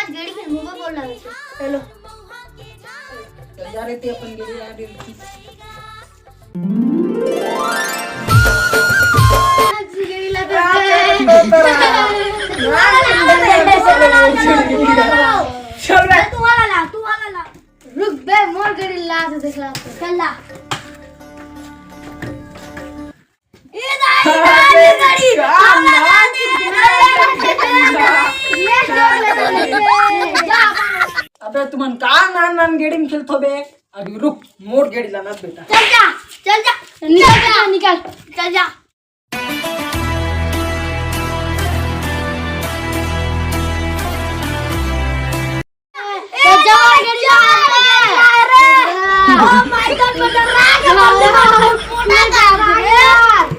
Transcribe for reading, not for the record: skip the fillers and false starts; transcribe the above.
आज गेड़ी फिर मुंह पे बोल रहा है चलो जा रहे थे अपन गेड़ी आ रही थी गेड़ी लगा चल बे तू वाला ला रुक बे मोर गेड़ी ला दे देख ला चल ला ये गाड़ी अबे तुमन का नान गेड़ी में खेलतो बे अभी रुक मोर गेड़ी लाना बेटा चल जा निकल चल जा ओ माय गॉड बता रहा है